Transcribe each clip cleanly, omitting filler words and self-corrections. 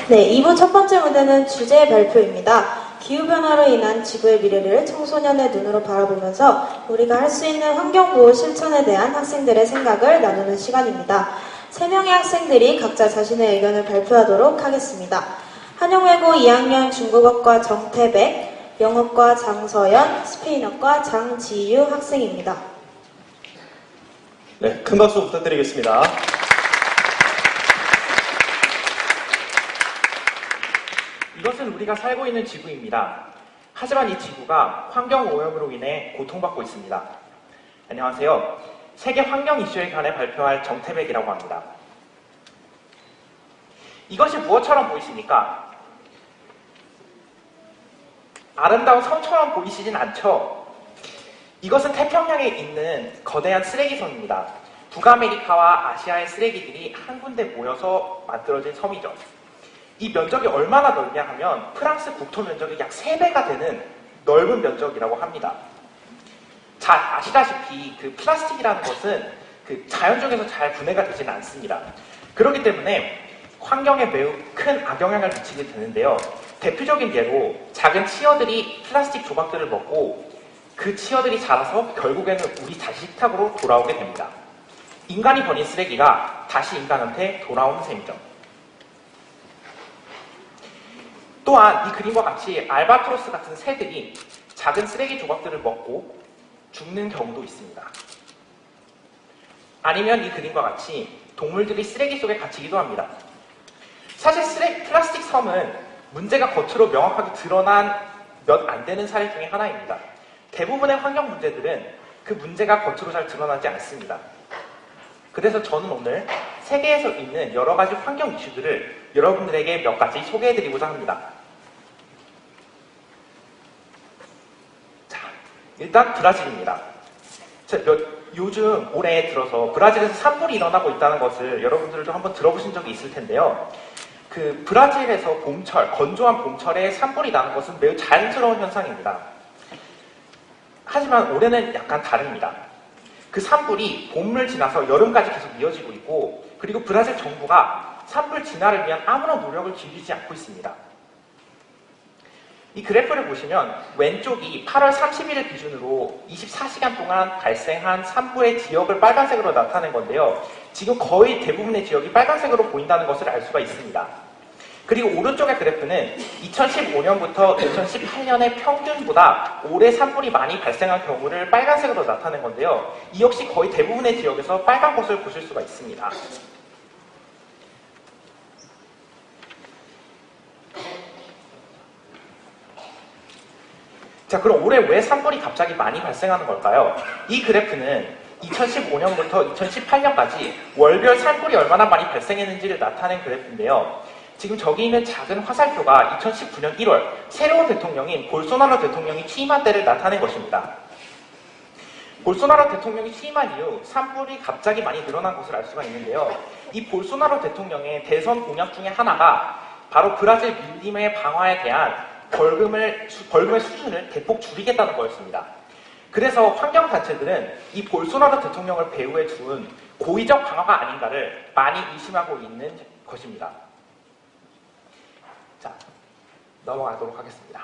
네, 2부 첫 번째 무대는 주제 발표입니다. 기후변화로 인한 지구의 미래를 청소년의 눈으로 바라보면서 우리가 할 수 있는 환경보호 실천에 대한 학생들의 생각을 나누는 시간입니다. 3명의 학생들이 각자 자신의 의견을 발표하도록 하겠습니다. 한영외고 2학년 중국어과 정태백, 영어과 장서연, 스페인어과 장지유 학생입니다. 네, 큰 박수 부탁드리겠습니다. 이것은 우리가 살고 있는 지구입니다. 하지만 이 지구가 환경오염으로 인해 고통받고 있습니다. 안녕하세요. 세계 환경 이슈에 관해 발표할 정태백이라고 합니다. 이것이 무엇처럼 보이십니까? 아름다운 섬처럼 보이시진 않죠? 이것은 태평양에 있는 거대한 쓰레기섬입니다. 북아메리카와 아시아의 쓰레기들이 한 군데 모여서 만들어진 섬이죠. 이 면적이 얼마나 넓냐 하면 프랑스 국토 면적의 약 3배가 되는 넓은 면적이라고 합니다. 잘 아시다시피 그 플라스틱이라는 것은 그 자연적에서 잘 분해가 되지는 않습니다. 그렇기 때문에 환경에 매우 큰 악영향을 미치게 되는데요. 대표적인 예로 작은 치어들이 플라스틱 조각들을 먹고 그 치어들이 자라서 결국에는 우리 자식 식탁으로 돌아오게 됩니다. 인간이 버린 쓰레기가 다시 인간한테 돌아오는 셈이죠. 또한 이 그림과 같이 알바트로스 같은 새들이 작은 쓰레기 조각들을 먹고 죽는 경우도 있습니다. 아니면 이 그림과 같이 동물들이 쓰레기 속에 갇히기도 합니다. 사실 플라스틱 섬은 문제가 겉으로 명확하게 드러난 몇 안 되는 사례 중에 하나입니다. 대부분의 환경 문제들은 그 문제가 겉으로 잘 드러나지 않습니다. 그래서 저는 오늘 세계에서 있는 여러 가지 환경 이슈들을 여러분들에게 몇 가지 소개해드리고자 합니다. 자, 일단 브라질입니다. 요즘 올해 들어서 브라질에서 산불이 일어나고 있다는 것을 여러분들도 한번 들어보신 적이 있을 텐데요. 그 브라질에서 봄철, 건조한 봄철에 산불이 나는 것은 매우 자연스러운 현상입니다. 하지만 올해는 약간 다릅니다. 그 산불이 봄을 지나서 여름까지 계속 이어지고 있고, 그리고 브라질 정부가 산불 진화를 위한 아무런 노력을 기울이지 않고 있습니다. 이 그래프를 보시면 왼쪽이 8월 30일을 기준으로 24시간 동안 발생한 산불의 지역을 빨간색으로 나타낸 건데요. 지금 거의 대부분의 지역이 빨간색으로 보인다는 것을 알 수가 있습니다. 그리고 오른쪽의 그래프는 2015년부터 2018년의 평균보다 올해 산불이 많이 발생한 경우를 빨간색으로 나타낸 건데요. 이 역시 거의 대부분의 지역에서 빨간 것을 보실 수가 있습니다. 자, 그럼 올해 왜 산불이 갑자기 많이 발생하는 걸까요? 이 그래프는 2015년부터 2018년까지 월별 산불이 얼마나 많이 발생했는지를 나타낸 그래프인데요. 지금 저기 있는 작은 화살표가 2019년 1월 새로운 대통령인 볼소나로 대통령이 취임한 때를 나타낸 것입니다. 볼소나로 대통령이 취임한 이후 산불이 갑자기 많이 늘어난 것을 알 수가 있는데요. 이 볼소나로 대통령의 대선 공약 중에 하나가 바로 브라질 밀림의 방화에 대한 벌금의 수준을 대폭 줄이겠다는 거였습니다. 그래서 환경단체들은 이 볼소나로 대통령을 배후에 둔 고의적 방화가 아닌가를 많이 의심하고 있는 것입니다. 자, 넘어가도록 하겠습니다.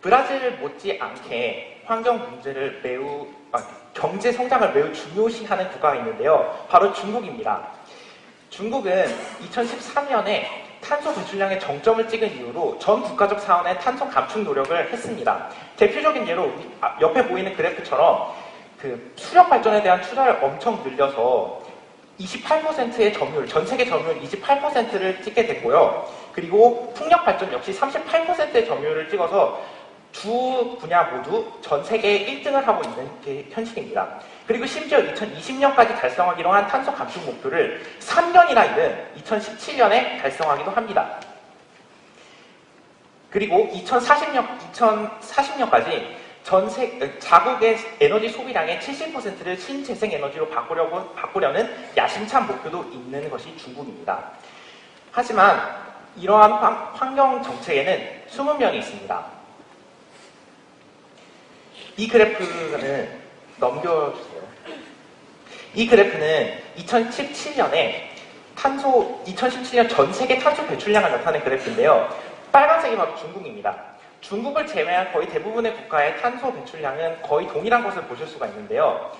브라질 못지않게 환경 문제를 경제 성장을 매우 중요시하는 국가가 있는데요. 바로 중국입니다. 중국은 2013년에 탄소 배출량의 정점을 찍은 이후로 전 국가적 차원의 탄소 감축 노력을 했습니다. 대표적인 예로 옆에 보이는 그래프처럼 그 수력 발전에 대한 투자를 엄청 늘려서 28%의 점유율, 전 세계 점유율 28%를 찍게 됐고요. 그리고 풍력 발전 역시 38%의 점유율을 찍어서 두 분야 모두 전 세계 1등을 하고 있는 게 현실입니다. 그리고 심지어 2020년까지 달성하기로 한 탄소 감축 목표를 3년이나 이른 2017년에 달성하기도 합니다. 그리고 2040년까지 자국의 에너지 소비량의 70%를 신재생 에너지로 바꾸려는 야심찬 목표도 있는 것이 중국입니다. 하지만 이러한 환경 정책에는 숨은 면이 있습니다. 이 그래프는 넘겨주세요. 이 그래프는 2017년에 탄소 2017년 전 세계 탄소 배출량을 나타낸 그래프인데요. 빨간색이 바로 중국입니다. 중국을 제외한 거의 대부분의 국가의 탄소 배출량은 거의 동일한 것을 보실 수가 있는데요.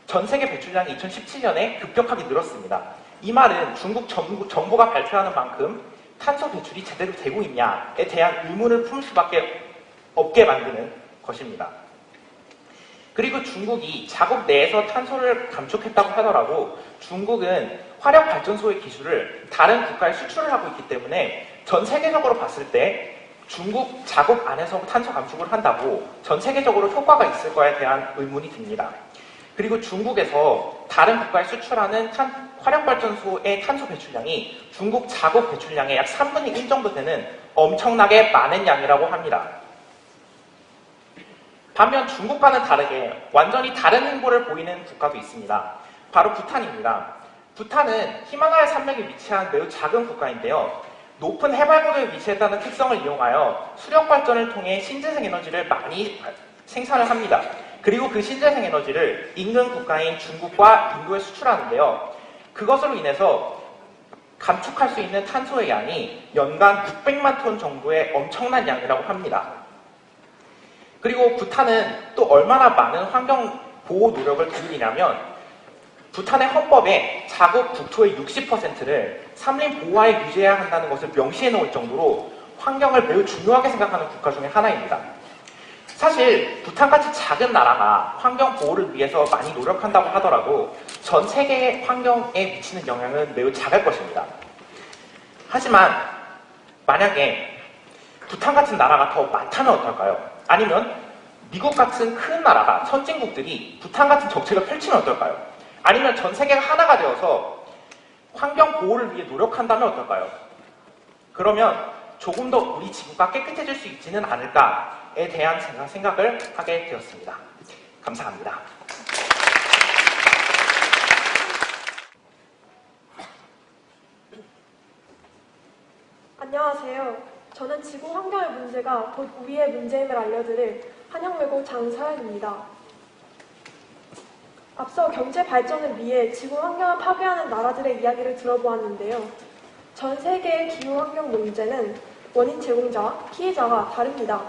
전 세계 배출량이 2017년에 급격하게 늘었습니다. 이 말은 중국 정부가 발표하는 만큼 탄소 배출이 제대로 되고 있냐에 대한 의문을 품을 수밖에 없게 만드는 것입니다. 그리고 중국이 자국 내에서 탄소를 감축했다고 하더라도 중국은 화력발전소의 기술을 다른 국가에 수출을 하고 있기 때문에 전 세계적으로 봤을 때 중국 자국 안에서 탄소 감축을 한다고 전 세계적으로 효과가 있을 거에 대한 의문이 듭니다. 그리고 중국에서 다른 국가에 수출하는 화력발전소의 탄소 배출량이 중국 자국 배출량의 약 3분의 1 정도 되는 엄청나게 많은 양이라고 합니다. 반면 중국과는 다르게 완전히 다른 행보를 보이는 국가도 있습니다. 바로 부탄입니다. 부탄은 히말라야 산맥에 위치한 매우 작은 국가인데요. 높은 해발고도에 위치했다는 특성을 이용하여 수력발전을 통해 신재생 에너지를 많이 생산을 합니다. 그리고 그 신재생 에너지를 인근 국가인 중국과 인도에 수출하는데요. 그것으로 인해서 감축할 수 있는 탄소의 양이 연간 600만 톤 정도의 엄청난 양이라고 합니다. 그리고 부탄은 또 얼마나 많은 환경 보호 노력을 기울이냐면 부탄의 헌법에 자국 국토의 60%를 산림 보호하에 유지해야 한다는 것을 명시해 놓을 정도로 환경을 매우 중요하게 생각하는 국가 중에 하나입니다. 사실 부탄같이 작은 나라가 환경 보호를 위해서 많이 노력한다고 하더라도 전 세계의 환경에 미치는 영향은 매우 작을 것입니다. 하지만 만약에 부탄 같은 나라가 더 많다면 어떨까요? 아니면 미국 같은 큰 나라가 선진국들이 부탄 같은 정책을 펼치면 어떨까요? 아니면 전 세계가 하나가 되어서 환경 보호를 위해 노력한다면 어떨까요? 그러면 조금 더 우리 지구가 깨끗해질 수 있지는 않을까에 대한 생각을 하게 되었습니다. 감사합니다. 안녕하세요. 저는 지구 환경의 문제가 곧 우리의 문제임을 알려드릴 한영외고 장서연입니다. 앞서 경제 발전을 위해 지구 환경을 파괴하는 나라들의 이야기를 들어보았는데요. 전 세계의 기후 환경 문제는 원인 제공자와 피해자가 다릅니다.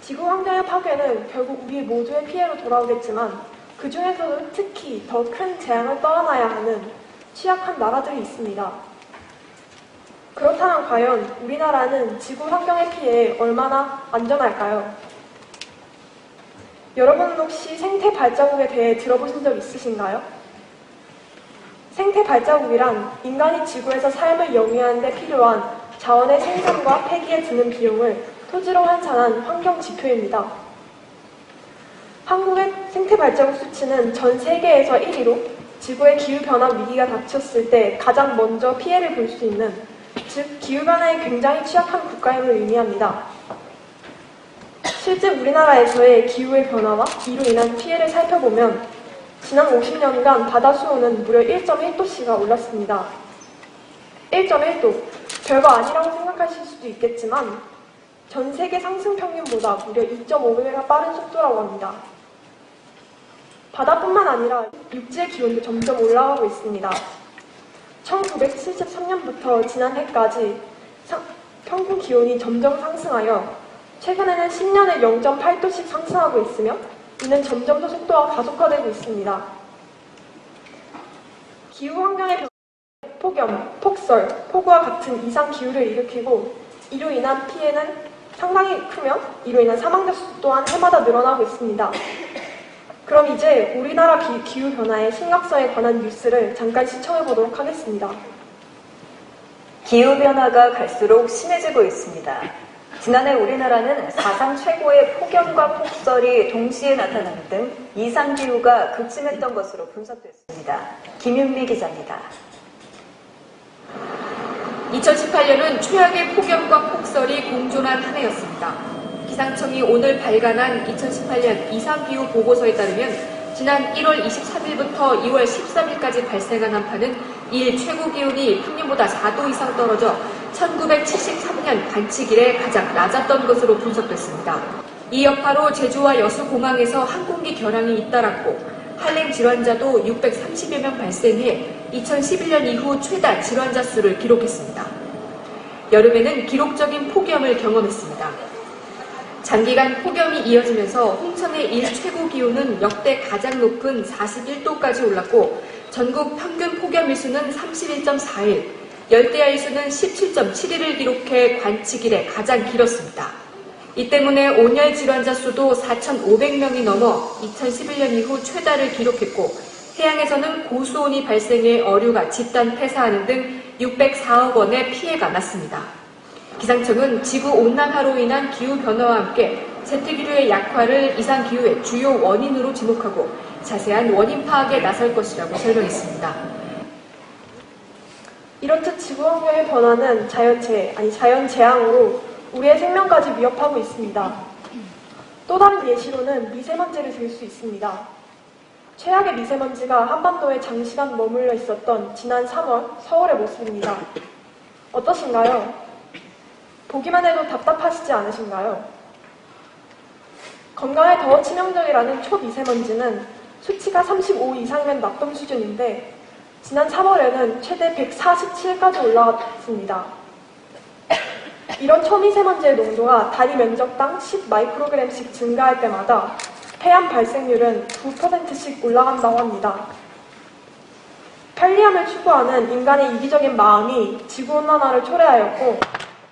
지구 환경의 파괴는 결국 우리 모두의 피해로 돌아오겠지만 그 중에서도 특히 더 큰 재앙을 떠안아야 하는 취약한 나라들이 있습니다. 그렇다면 과연 우리나라는 지구 환경의 피해에 얼마나 안전할까요? 여러분 혹시 생태 발자국에 대해 들어보신 적 있으신가요? 생태 발자국이란 인간이 지구에서 삶을 영위하는 데 필요한 자원의 생산과 폐기에 드는 비용을 토지로 환산한 환경 지표입니다. 한국의 생태 발자국 수치는 전 세계에서 1위로 지구의 기후변화 위기가 닥쳤을 때 가장 먼저 피해를 볼 수 있는, 즉 기후변화에 굉장히 취약한 국가임을 의미합니다. 실제 우리나라에서의 기후의 변화와 이로 인한 피해를 살펴보면 지난 50년간 바다 수온은 무려 1.1도씨가 올랐습니다. 1.1도, 별거 아니라고 생각하실 수도 있겠지만 전 세계 상승 평균보다 무려 2.5배가 빠른 속도라고 합니다. 바다뿐만 아니라 육지의 기온도 점점 올라가고 있습니다. 1973년부터 지난해까지 평균 기온이 점점 상승하여 최근에는 10년에 0.8도씩 상승하고 있으며 이는 점점 더 속도가 가속화되고 있습니다. 기후환경의 변화는 폭염, 폭설, 폭우와 같은 이상 기후를 일으키고 이로 인한 피해는 상당히 크며 이로 인한 사망자 수 또한 해마다 늘어나고 있습니다. 그럼 이제 우리나라 기후변화의 심각성에 관한 뉴스를 잠깐 시청해보도록 하겠습니다. 기후변화가 갈수록 심해지고 있습니다. 지난해 우리나라는 사상 최고의 폭염과 폭설이 동시에 나타나는 등 이상기후가 극심했던 것으로 분석됐습니다. 김윤미 기자입니다. 2018년은 최악의 폭염과 폭설이 공존한 한 해였습니다. 기상청이 오늘 발간한 2018년 이상기후 보고서에 따르면 지난 1월 23일부터 2월 13일까지 발생한 한파는 일 최고 기온이 평년보다 4도 이상 떨어져 1973년 관측 이래 가장 낮았던 것으로 분석됐습니다. 이 여파로 제주와 여수 공항에서 항공기 결항이 잇따랐고 할렘 질환자도 630여 명 발생해 2011년 이후 최다 질환자 수를 기록했습니다. 여름에는 기록적인 폭염을 경험했습니다. 장기간 폭염이 이어지면서 홍천의 일 최고 기온은 역대 가장 높은 41도까지 올랐고 전국 평균 폭염 일수는 31.4일, 열대야 일수는 17.7일을 기록해 관측 이래 가장 길었습니다. 이 때문에 온열 질환자 수도 4,500명이 넘어 2011년 이후 최다를 기록했고 해양에서는 고수온이 발생해 어류가 집단 폐사하는 등 604억 원의 피해가 났습니다. 기상청은 지구온난화로 인한 기후변화와 함께 세태기류의 약화를 이상기후의 주요 원인으로 지목하고 자세한 원인 파악에 나설 것이라고 설명했습니다. 이렇듯 지구 환경의 변화는 자연재앙으로 우리의 생명까지 위협하고 있습니다. 또 다른 예시로는 미세먼지를 들 수 있습니다. 최악의 미세먼지가 한반도에 장시간 머물러 있었던 지난 3월 서울의 모습입니다. 어떠신가요? 보기만 해도 답답하시지 않으신가요? 건강에 더 치명적이라는 초미세먼지는 수치가 35 이상이면 나쁨 수준인데 지난 3월에는 최대 147까지 올라갔습니다. 이런 초미세먼지의 농도가 단위 면적당 10 마이크로그램씩 증가할 때마다 폐암 발생률은 9%씩 올라간다고 합니다. 편리함을 추구하는 인간의 이기적인 마음이 지구온난화를 초래하였고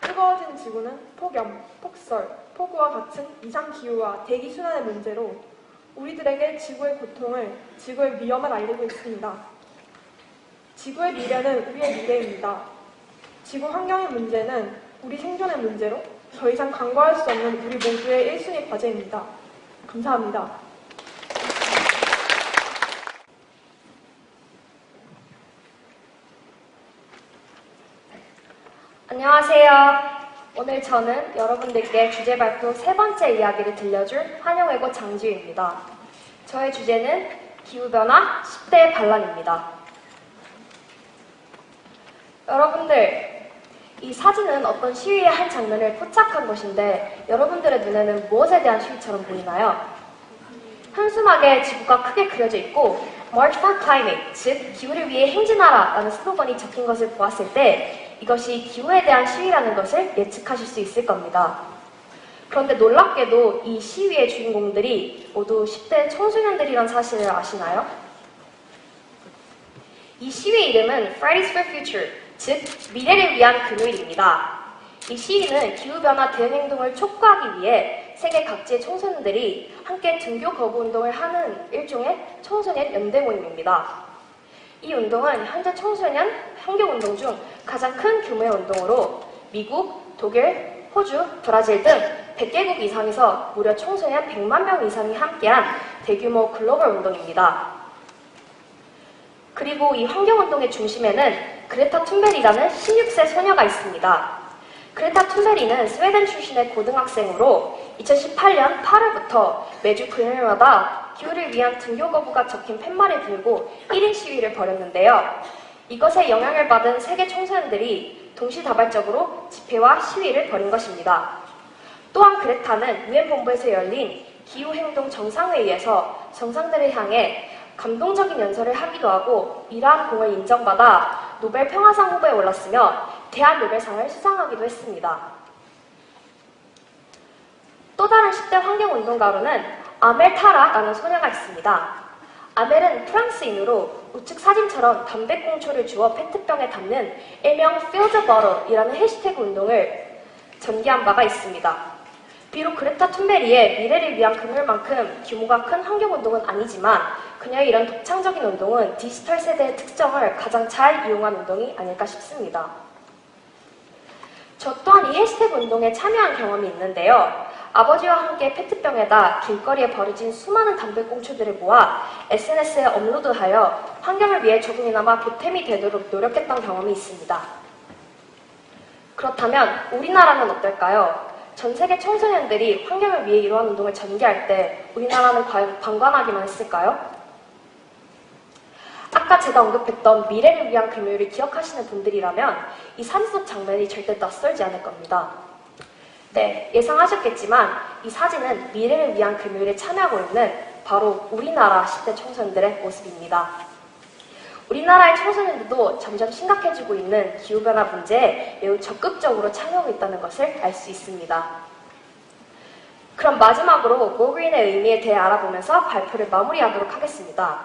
뜨거워진 지구는 폭염, 폭설, 폭우와 같은 이상기후와 대기순환의 문제로 우리들에게 지구의 고통을, 지구의 위험을 알리고 있습니다. 지구의 미래는 우리의 미래입니다. 지구 환경의 문제는 우리 생존의 문제로 더 이상 간과할 수 없는 우리 모두의 1순위 과제입니다. 감사합니다. 안녕하세요. 오늘 저는 여러분들께 주제 발표 세 번째 이야기를 들려줄 한영외고 장지우입니다. 저의 주제는 기후변화 10대 반란입니다. 여러분들, 이 사진은 어떤 시위의 한 장면을 포착한 것인데 여러분들의 눈에는 무엇에 대한 시위처럼 보이나요? 현수막에 지구가 크게 그려져 있고 March for Climate, 즉 기후를 위해 행진하라 라는 슬로건이 적힌 것을 보았을 때 이것이 기후에 대한 시위라는 것을 예측하실 수 있을 겁니다. 그런데 놀랍게도 이 시위의 주인공들이 모두 10대 청소년들이란 사실을 아시나요? 이 시위의 이름은 Fridays for Future, 즉 미래를 위한 금요일입니다. 이 시위는 기후변화 대응행동을 촉구하기 위해 세계 각지의 청소년들이 함께 등교 거부 운동을 하는 일종의 청소년 연대 모임입니다. 이 운동은 현재 청소년 환경운동 중 가장 큰 규모의 운동으로 미국, 독일, 호주, 브라질 등 100개국 이상에서 무려 청소년 100만 명 이상이 함께한 대규모 글로벌 운동입니다. 그리고 이 환경운동의 중심에는 그레타 툰베리라는 16세 소녀가 있습니다. 그레타 툰베리는 스웨덴 출신의 고등학생으로 2018년 8월부터 매주 금요일마다 기후를 위한 등교 거부가 적힌 팻말을 들고 1인 시위를 벌였는데요. 이것에 영향을 받은 세계 청소년들이 동시다발적으로 집회와 시위를 벌인 것입니다. 또한 그레타는 유엔 본부에서 열린 기후행동 정상회의에서 정상들을 향해 감동적인 연설을 하기도 하고 이러한 공을 인정받아 노벨 평화상 후보에 올랐으며 대한노벨상을 수상하기도 했습니다. 또 다른 10대 환경운동가로는 아멜 타라라는 소녀가 있습니다. 아멜은 프랑스인으로 우측 사진처럼 담배꽁초를 주워 페트병에 담는 일명 Fill the Bottle이라는 해시태그 운동을 전개한 바가 있습니다. 비록 그레타 툰베리의 미래를 위한 금요일만큼 규모가 큰 환경운동은 아니지만 그녀의 이런 독창적인 운동은 디지털 세대의 특성을 가장 잘 이용한 운동이 아닐까 싶습니다. 저 또한 이 해시태그 운동에 참여한 경험이 있는데요. 아버지와 함께 페트병에다 길거리에 버려진 수많은 담배꽁초들을 모아 SNS에 업로드하여 환경을 위해 조금이나마 보탬이 되도록 노력했던 경험이 있습니다. 그렇다면 우리나라는 어떨까요? 전 세계 청소년들이 환경을 위해 이러한 운동을 전개할 때 우리나라는 과연 방관하기만 했을까요? 아까 제가 언급했던 미래를 위한 금요일을 기억하시는 분들이라면 이 사진 속 장면이 절대 낯설지 않을 겁니다. 네, 예상하셨겠지만 이 사진은 미래를 위한 금요일에 참여하고 있는 바로 우리나라 10대 청소년들의 모습입니다. 우리나라의 청소년들도 점점 심각해지고 있는 기후변화 문제에 매우 적극적으로 참여하고 있다는 것을 알 수 있습니다. 그럼 마지막으로 Go Green의 의미에 대해 알아보면서 발표를 마무리하도록 하겠습니다.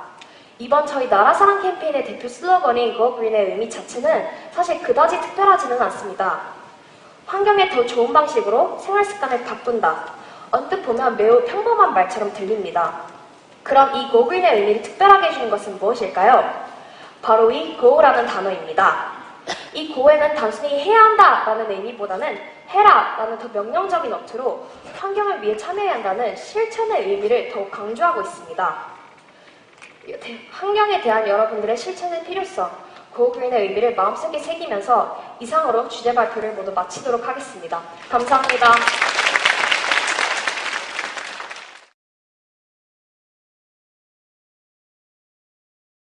이번 저희 나라사랑 캠페인의 대표 슬로건인 Go Green의 의미 자체는 사실 그다지 특별하지는 않습니다. 환경에 더 좋은 방식으로 생활 습관을 바꾼다. 언뜻 보면 매우 평범한 말처럼 들립니다. 그럼 이 Go Green의 의미를 특별하게 해주는 것은 무엇일까요? 바로 이 go라는 단어입니다. 이 go에는 단순히 해야 한다라는 의미보다는 해라라는 더 명령적인 어투로 환경을 위해 참여해야 한다는 실천의 의미를 더욱 강조하고 있습니다. 환경에 대한 여러분들의 실천의 필요성, Go Green의 의미를 마음속에 새기면서 이상으로 주제 발표를 모두 마치도록 하겠습니다. 감사합니다.